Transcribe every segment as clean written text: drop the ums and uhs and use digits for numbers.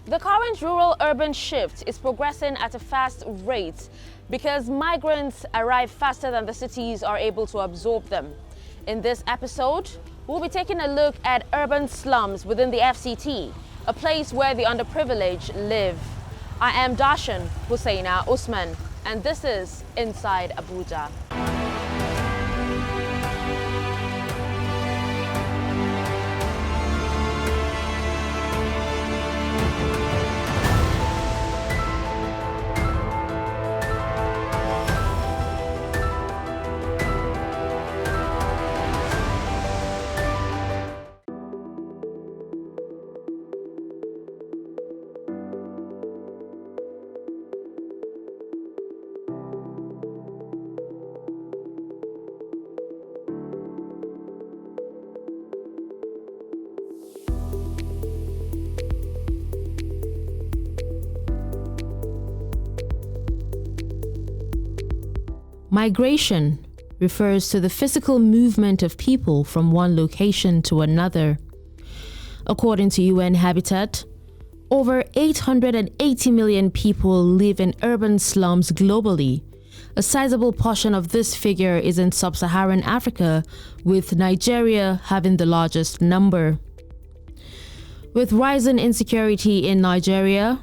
The current rural-urban shift is progressing at a fast rate because migrants arrive faster than the cities are able to absorb them. In this episode, we'll be taking a look at urban slums within the FCT, a place where the underprivileged live. I am Darshan Hussaina Usman, and this is Inside Abuja. Migration refers to the physical movement of people from one location to another. According to UN Habitat, over 880 million people live in urban slums globally. A sizable portion of this figure is in sub-Saharan Africa, with Nigeria having the largest number. With rising insecurity in Nigeria,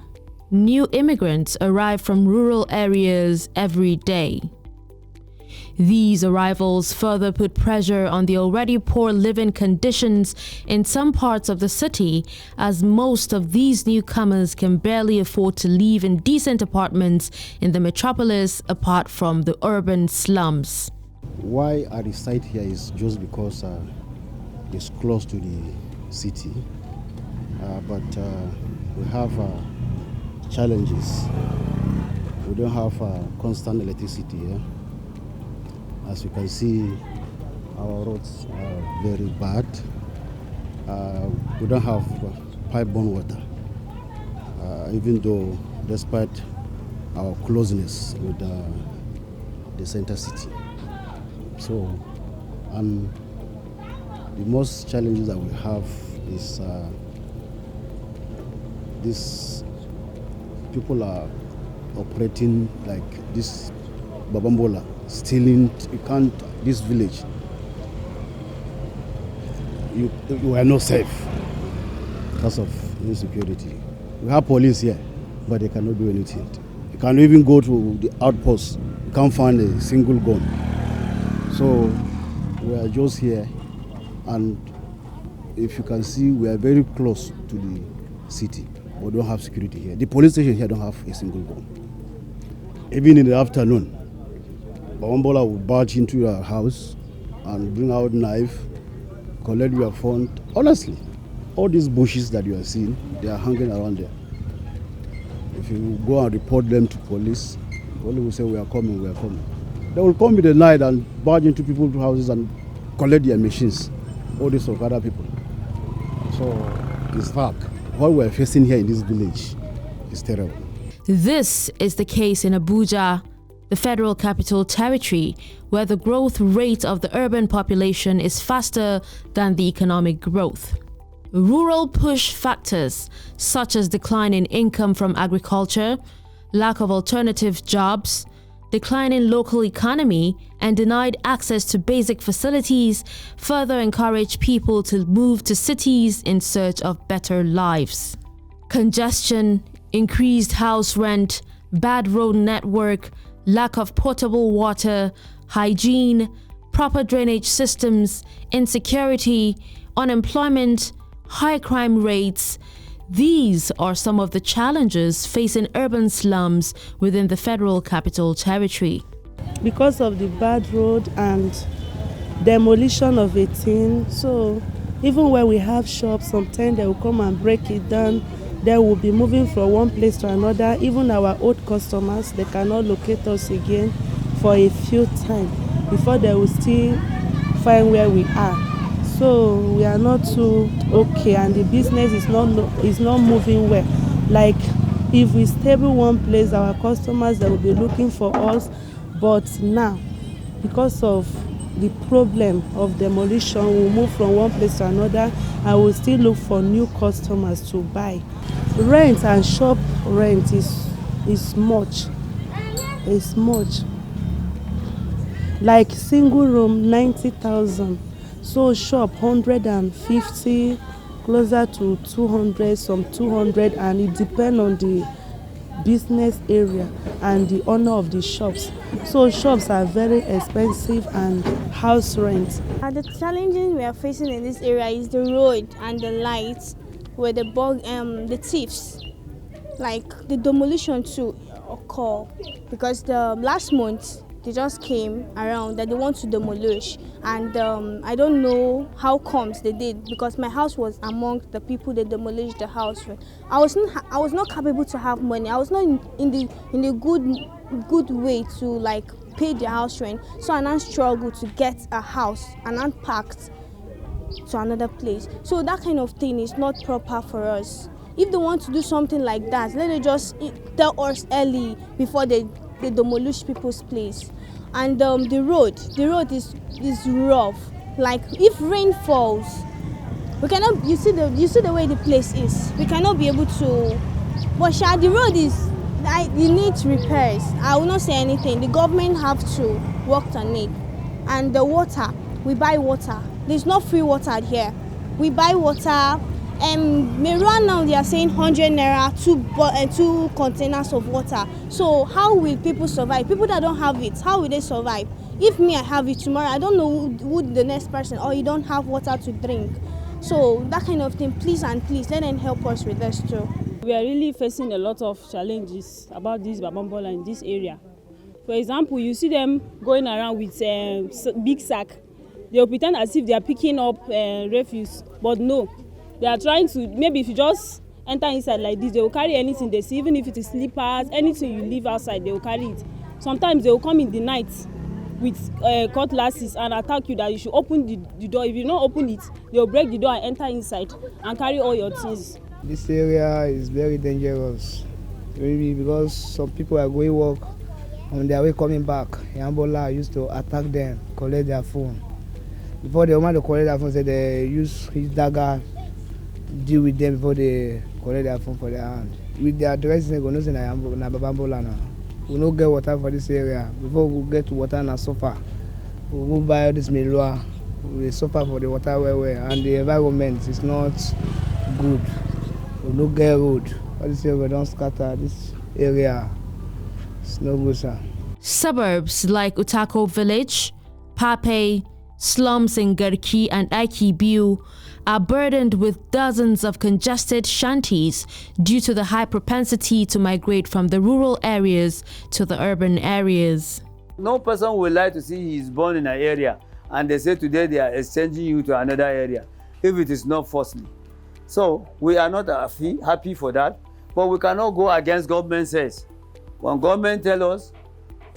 new immigrants arrive from rural areas every day. These arrivals further put pressure on the already poor living conditions in some parts of the city, as most of these newcomers can barely afford to live in decent apartments in the metropolis apart from the urban slums. Why I reside here is just because it's close to the city, but we have challenges. We don't have constant electricity here. As you can see, our roads are very bad. We don't have pipe-borne water, even though despite our closeness with the center city. So, and the most challenges that we have is these people are operating like this Babambola, stealing. You can't, this village, you are not safe because of insecurity. We have police here, but they cannot do anything. You can't even go to the outpost, you can't find a single gun. So we are just here, and if you can see, we are very close to the city, but we don't have security here. The police station here don't have a single gun. Even in the afternoon, Bawambola will barge into your house and bring out knife, collect your phone. Honestly, all these bushes that you are seeing, they are hanging around there. If you go and report them to police, police will say, we are coming, we are coming. They will come in the night and barge into people's houses and collect their machines, all these of other people. So, it's fact. What we are facing here in this village is terrible. This is the case in Abuja, the Federal Capital Territory, where the growth rate of the urban population is faster than the economic growth. Rural push factors such as decline in income from agriculture, lack of alternative jobs, decline in local economy, and denied access to basic facilities further encourage people to move to cities in search of better lives. Congestion, increased house rent, bad road network, lack of potable water, hygiene, proper drainage systems, insecurity, unemployment, high crime rates. These are some of the challenges facing urban slums within the Federal Capital Territory. Because of the bad road and demolition of a thing, so even when we have shops, sometimes they will come and break it down. They will be moving from one place to another. Even our old customers, they cannot locate us again for a few times before they will still find where we are. So we are not too okay, and the business is not moving well. Like if we stable one place, our customers, they will be looking for us. But now, because of the problem of demolition, we'll move from one place to another and we'll still look for new customers to buy. rent and shop rent is much. It's much. Like single room 90,000. So shop 150, closer to 200, some 200, and it depends on the business area and the owner of the shops. So shops are very expensive and house rent. The challenges we are facing in this area is the road and the lights, where the thieves, like the demolition too occur, because the last month they just came around that they want to demolish, and I don't know how comes they did, because my house was among the people they demolished the house with. I was not capable to have money. I was not in the good way to like pay the house rent, so I now struggle to get a house and unpacked to another place. So that kind of thing is not proper for us. If they want to do something like that, let them just tell us early before they demolish people's place. And the road is rough. Like if rain falls, we cannot. You see the way the place is. We cannot be able to. But the road it needs repairs. I will not say anything. The government have to work on it. And the water, we buy water. There's no free water here. We buy water. Right now they are saying 100 naira, two containers of water. So how will people survive? People that don't have it, how will they survive? If me, I have it tomorrow, I don't know who the next person, or you don't have water to drink. So that kind of thing, please and please, let them help us with this too. We are really facing a lot of challenges about this Babambola in this area. For example, you see them going around with big sack. They will pretend as if they are picking up refuse, but no. They are trying to, maybe if you just enter inside like this, they will carry anything they see, even if it is slippers, anything you leave outside, they will carry it. Sometimes they will come in the night with cutlasses and attack you that you should open the door. If you don't open it, they will break the door and enter inside and carry all your things. This area is very dangerous, maybe because some people are going work, on their way coming back. Yambola used to attack them, collect their phone. Before the woman to collect their phone, said they use his dagger, deal with them before they collect their phone for their hand. With their address, they go no say na Babambola now. We no get water for this area. Before we get water na suffer. We go buy this Milua. We suffer for the water well, and the environment is not good. We no get road. All this area don't scatter. This area it's no good, sir. Suburbs like Utako Village, Pape, slums in Garki and Aikibiu are burdened with dozens of congested shanties due to the high propensity to migrate from the rural areas to the urban areas. No person would like to see he is born in an area and they say today they are exchanging you to another area if it is not falsely. So we are not happy for that, but we cannot go against government says. When government tell us,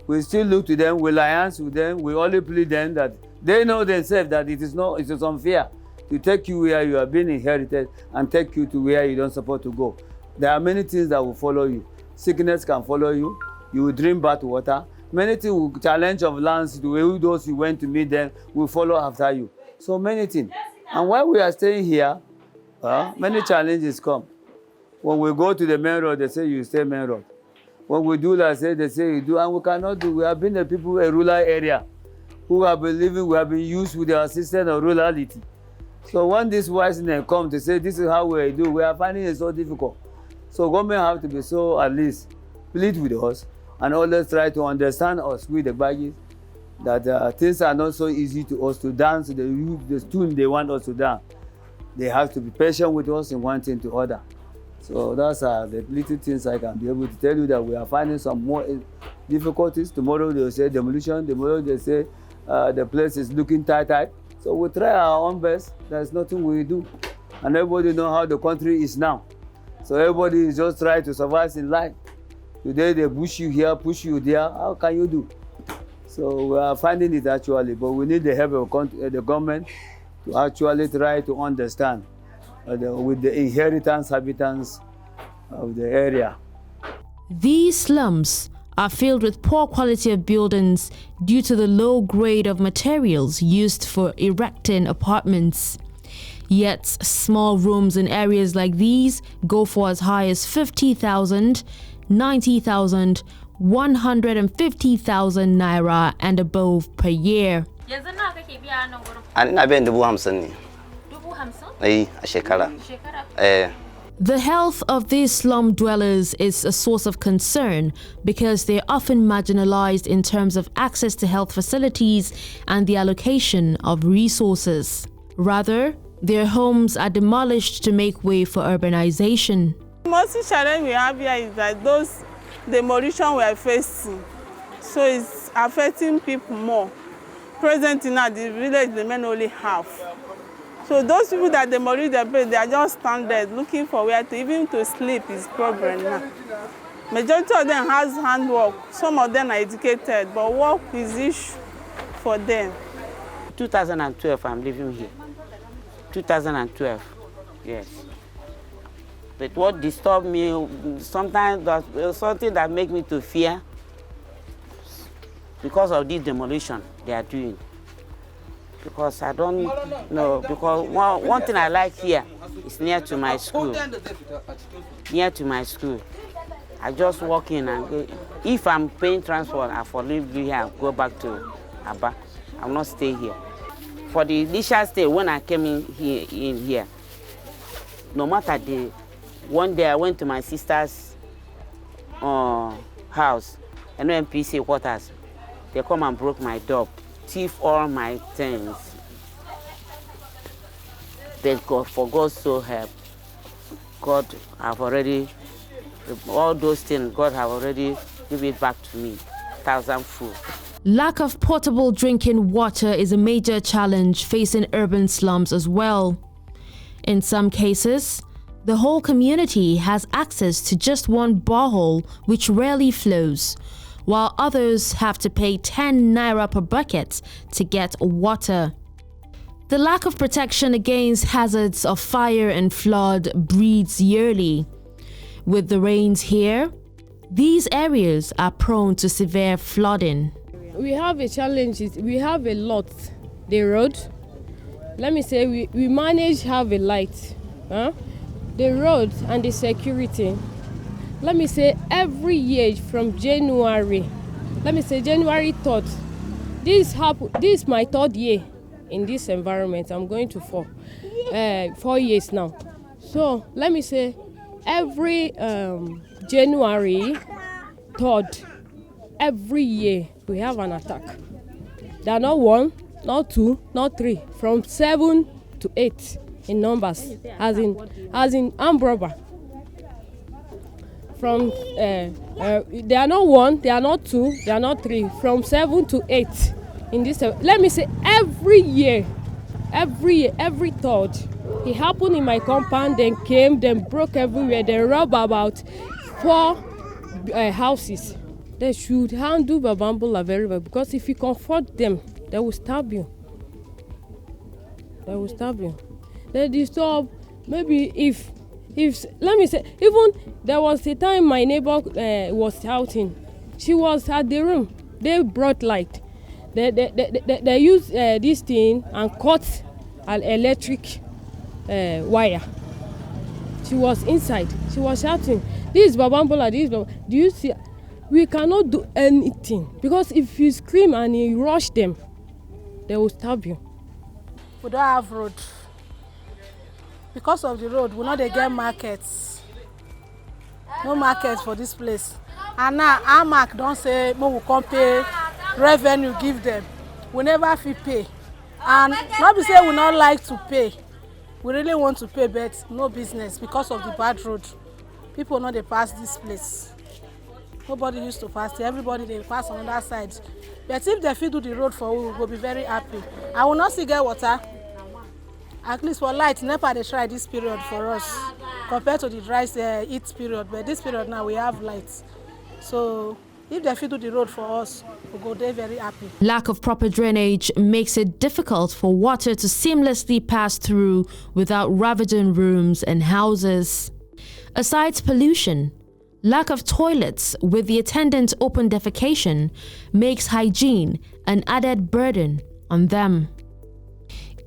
we still look to them, we alliance with them, we only plead them that they know themselves that it is unfair to take you where you have been inherited and take you to where you don't support to go. There are many things that will follow you. Sickness can follow you. You will drink bad water. Many things will challenge of lands. Those you went to meet them will follow after you. So many things. And while we are staying here, many challenges come. When we go to the main road, they say you stay main road. When we do that, they say you do, and we cannot do. We have been the people in a rural area who have been living, we have been used with the system of rurality. So when this wise men come to say this is how we do, we are finding it so difficult. So government have to be so at least plead with us and always try to understand us with the baggies that things are not so easy to us to dance the tune they want us to dance. They have to be patient with us in one thing to other. So that's the little things I can be able to tell you, that we are finding some more difficulties. Tomorrow they will say demolition. Tomorrow they say the place is looking tight. So we try our own best. There's nothing we do. And everybody knows how the country is now. So everybody is just trying to survive in life. Today they push you here, push you there. How can you do? So we are finding it actually, but we need the help of the government to actually try to understand with the inhabitants of the area. These slums are filled with poor quality of buildings due to the low grade of materials used for erecting apartments. Yet small rooms in areas like these go for as high as 50,000, 90,000, 150,000 naira and above per year. Ana biyan 50,000 ne. A shekara. The health of these slum dwellers is a source of concern because they're often marginalized in terms of access to health facilities and the allocation of resources. Rather, their homes are demolished to make way for urbanization. The most challenge we have here is that those demolition we are facing, so it's affecting people more. Presently now, the village remain only half. So those people that demolish their place, they are just stranded, looking for where to even to sleep is problem now. Majority of them has handwork. Some of them are educated, but work is issue for them. 2012, I'm living here. 2012, yes. But what disturbed me sometimes, something that makes me to fear, because of this demolition they are doing. Because I don't know, because one thing I like here is near to my school. Near to my school. I just walk in and go. If I'm paying transport, I for leave here, go back to Aba. I will not stay here. For the initial stay, when I came in here, no matter the one day I went to my sister's house, NPC quarters. They come and broke my door, thief all my things. But God, for God's so help, God have already, all those things, God have already given it back to me, 1,000-fold. Lack of potable drinking water is a major challenge facing urban slums as well. In some cases, the whole community has access to just one borehole which rarely flows, while others have to pay 10 naira per bucket to get water. The lack of protection against hazards of fire and flood breeds yearly. With the rains here, these areas are prone to severe flooding. We have a challenge, we have a lot. The road, let me say we manage have a light. The road and the security. Let me say every year from January, let me say January 3rd, this is my 3rd year in this environment. I'm going to 4 years now. So let me say every January 3rd, every year we have an attack. There are not 1, not 2, not 3, from 7 to 8 in numbers, as in armed robber. From they are not 1, they are not 2, they are not 3, from 7 to 8 in this. Let me say every year, every 3rd, it happened in my compound. Then came, then broke everywhere. They robbed about 4 houses. They should handle Babambola very well, because if you confront them, they will stab you. They will stab you. They disturb. Maybe if let me say, even there was a time my neighbor was shouting. She was at the room. They brought light. They used this thing and cut an electric wire. She was inside. She was shouting, "This is Babambola, this is Babambola." Do you see? We cannot do anything, because if you scream and you rush them, they will stab you. We don't have road. Because of the road, we not get markets. No market for this place. And now our mark don't say we will come pay revenue, give them. We never feel pay. And not be say we not like to pay. We really want to pay, but no business because of the bad road. People not they pass this place. Nobody used to pass it. Everybody they pass on the other side. But if they fit do the road for we will be very happy. I will not see get water. At least for light, NEPA they try this period for us compared to the dry heat period. But this period now we have lights. So if they fit do the road for us, we'll go there very happy. Lack of proper drainage makes it difficult for water to seamlessly pass through without ravaging rooms and houses. Aside pollution, lack of toilets with the attendant open defecation makes hygiene an added burden on them.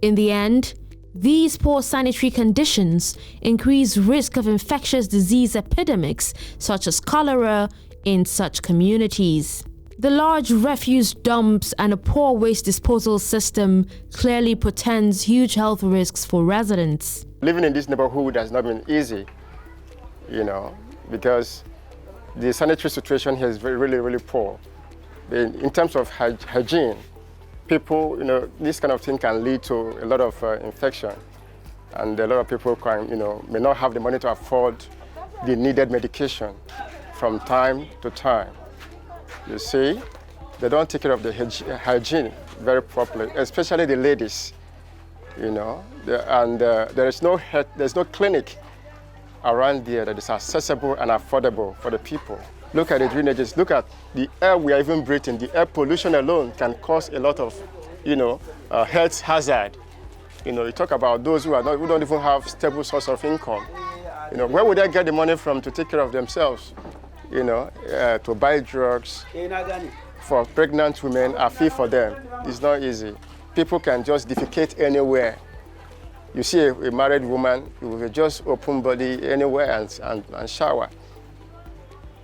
In the end, These poor sanitary conditions increase risk of infectious disease epidemics such as cholera in such communities. The large refuse dumps and a poor waste disposal system clearly portends huge health risks for residents. Living in this neighborhood has not been easy, because the sanitary situation here is really poor. In terms of hygiene, people, this kind of thing can lead to a lot of infection, and a lot of people may not have the money to afford the needed medication from time to time. You see, they don't take care of the hygiene very properly, especially the ladies. There's no clinic around there that is accessible and affordable for the people. Look at the drainages. Look at the air we are even breathing. The air pollution alone can cause a lot of, health hazard. You talk about those who don't even have stable source of income. Where would they get the money from to take care of themselves? To buy drugs for pregnant women, a fee for them. It's not easy. People can just defecate anywhere. You see a married woman, you will just open body anywhere and shower.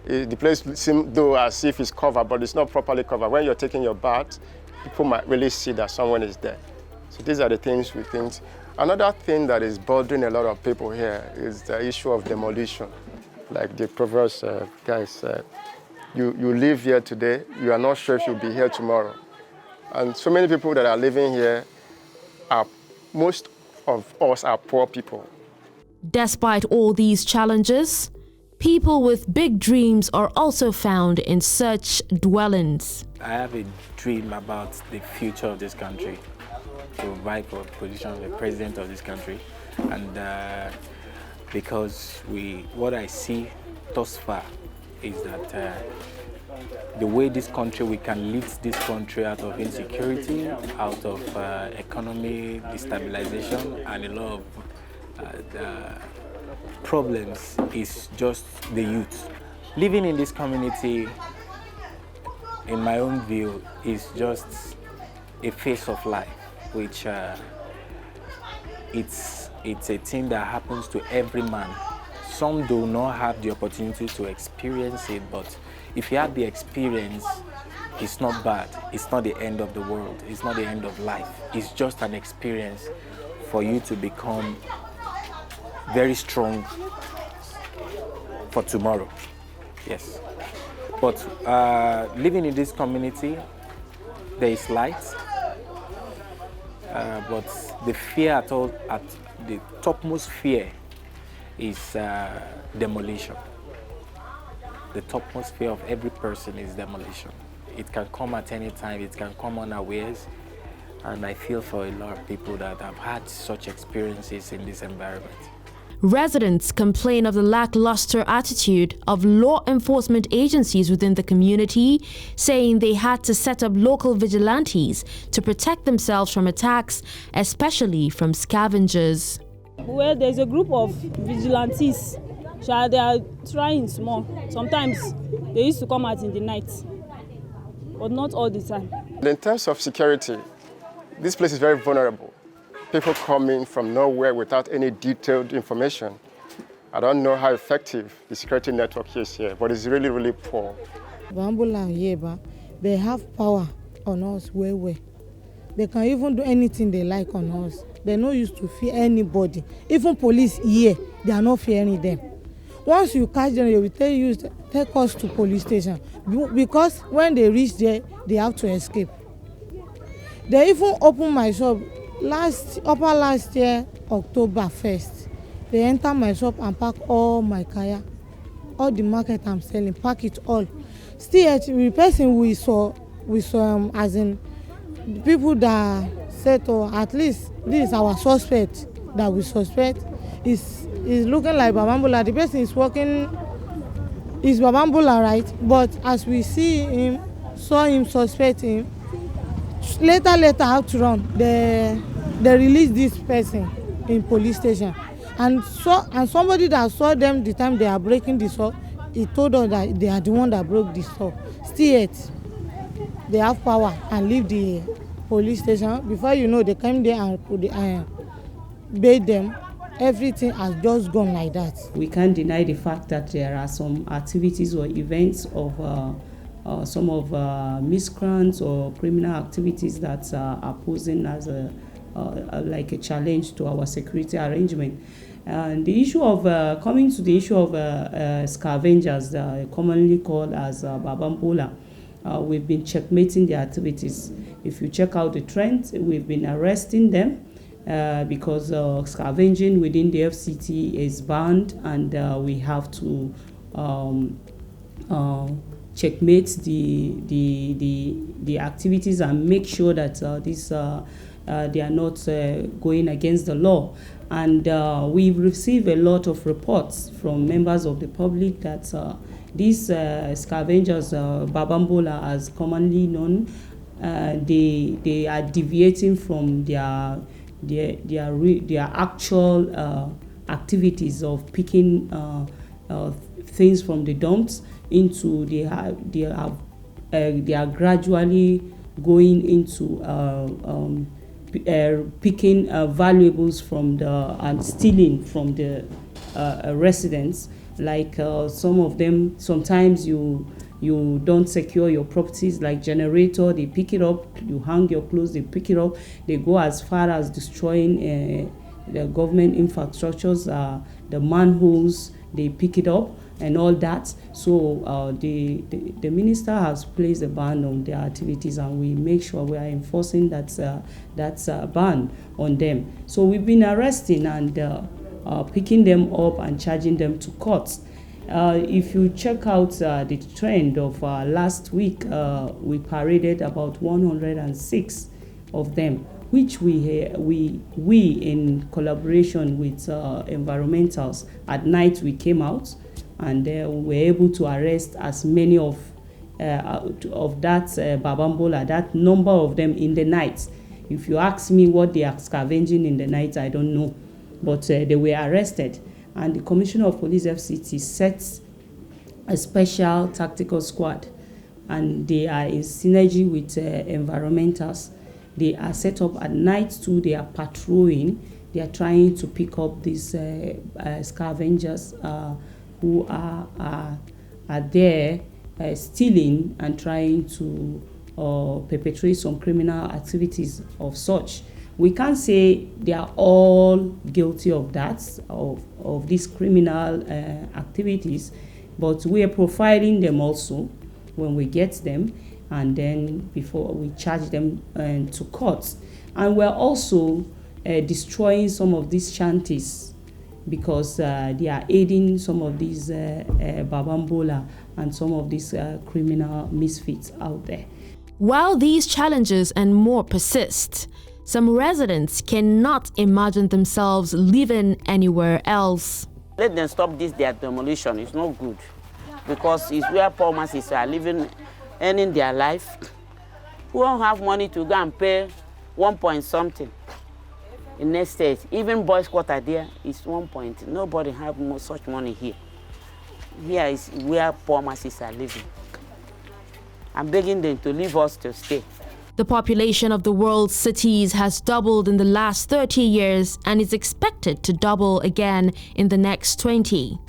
The place seems though as if it's covered, but it's not properly covered. When you're taking your bath, people might really see that someone is there. So these are the things we think. Another thing that is bothering a lot of people here is the issue of demolition. Like the previous guys said, you live here today, you are not sure if you'll be here tomorrow. And so many people that are living here, most of us are poor people. Despite all these challenges, people with big dreams are also found in such dwellings. I have a dream about the future of this country, to vie for the position of the president of this country. And because what I see thus far is that the way this country, we can lead this country out of insecurity, out of economy destabilization, and a lot of problems is just the youth. Living in this community, in my own view, is just a phase of life, which it's a thing that happens to every man. Some do not have the opportunity to experience it, but if you have the experience, it's not bad. It's not the end of the world. It's not the end of life. It's just an experience for you to become very strong for tomorrow. Yes. But living in this community, there is light. But the fear at the topmost fear is demolition. The topmost fear of every person is demolition. It can come at any time, it can come unawares, and I feel for a lot of people that have had such experiences in this environment. Residents complain of the lackluster attitude of law enforcement agencies within the community, saying they had to set up local vigilantes to protect themselves from attacks, especially from scavengers. Well, there's a group of vigilantes. They are trying small. Sometimes they used to come out in the night, but not all the time. In terms of security, this place is very vulnerable. People come in from nowhere without any detailed information. I don't know how effective the security network is here, but it's really poor. Bambula and Yeba, they have power on us way. They can even do anything they like on us. They're not used to fear anybody. Even police here, they are not fearing them. Once you catch them, they will tell you, take us to police station. Because when they reach there, they have to escape. They even opened my shop last year, October 1st. They enter my shop and pack all my kaya, all the market I'm selling, pack it all. Still, the person we saw as in the people that said, or at least this is our suspect that we suspect, is looking like Babambula. The person is working, is Babambula, right? But as we saw him suspect him, later out to run, they released this person in police station, and somebody that saw them the time they are breaking the saw, he told us that they are the one that broke the saw. Still yet, they have power and leave the police station. Before you know, they came there and put bathe them, everything has just gone like that. We can't deny the fact that there are some activities or events of some of miscreants or criminal activities that are posing as like a challenge to our security arrangement. And the issue of coming to the issue of scavengers, commonly called as Babambola, we've been checkmating their activities. If you check out the trend, we've been arresting them because scavenging within the FCT is banned, and we have to checkmate the activities and make sure that they are not going against the law. And we've received a lot of reports from members of the public that these scavengers, Babambola as commonly known, they are deviating from their actual activities of picking things from the dumps into they are gradually going into picking valuables from and stealing from the residents. Like some of them, sometimes you don't secure your properties, like generator, they pick it up. You hang your clothes, they pick it up. They go as far as destroying the government infrastructures, the manholes, they pick it up and all that. So the minister has placed a ban on their activities, and we make sure we are enforcing that ban on them. So we've been arresting and picking them up and charging them to court. If you check out the trend of last week, we paraded about 106 of them, which we in collaboration with environmentals, at night we came out and we were able to arrest as many of that Babambola, that number of them in the night. If you ask me what they are scavenging in the night, I don't know, but they were arrested. And the Commissioner of Police FCT sets a special tactical squad, and they are in synergy with environmentals. They are set up at night too. They are patrolling. They are trying to pick up these scavengers who are there stealing and trying to perpetrate some criminal activities of such. We can't say they are all guilty of that, of these criminal activities, but we are profiling them also when we get them, and then before we charge them to court. And we're also destroying some of these shanties because they are aiding some of these Babambola and some of these criminal misfits out there. While these challenges and more persist, some residents cannot imagine themselves living anywhere else. Let them stop their demolition. It's not good, because it's where poor masses are living, earning their life. Who don't have money to go and pay 1 point something in next state. Even boys' quarter there is 1 point. Nobody have such money here. Here is where poor masses are living. I'm begging them to leave us to stay. The population of the world's cities has doubled in the last 30 years and is expected to double again in the next 20.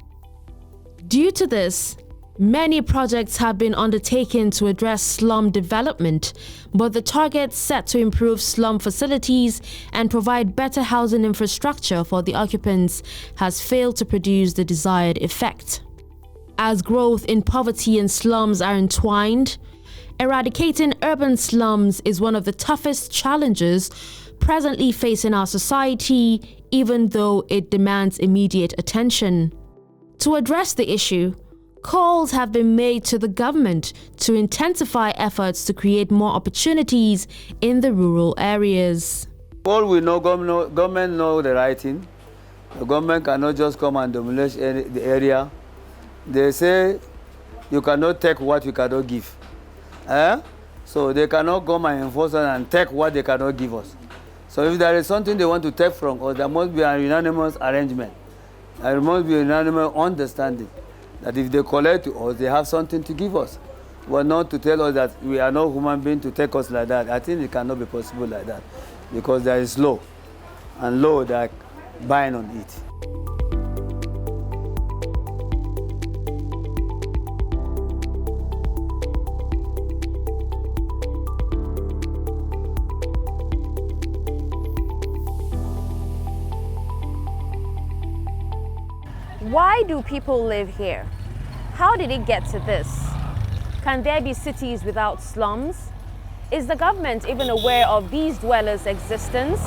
Due to this, many projects have been undertaken to address slum development, but the target set to improve slum facilities and provide better housing infrastructure for the occupants has failed to produce the desired effect. As growth in poverty and slums are entwined, eradicating urban slums is one of the toughest challenges presently facing our society, even though it demands immediate attention. To address the issue, calls have been made to the government to intensify efforts to create more opportunities in the rural areas. All we know, government know the right thing. The government cannot just come and demolish the area. They say you cannot take what you cannot give. So they cannot come and enforce and take what they cannot give us. So if there is something they want to take from us, there must be a unanimous arrangement. There must be a unanimous understanding that if they collect to us, they have something to give us. But not to tell us that we are not human beings to take us like that. I think it cannot be possible like that, because there is law. And law that buying on it. Why do people live here? How did it get to this? Can there be cities without slums? Is the government even aware of these dwellers' existence?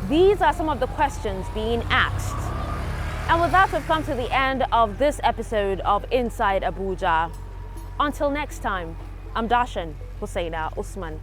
These are some of the questions being asked. And with that, we've come to the end of this episode of Inside Abuja. Until next time, I'm Darshan Hussaina Usman.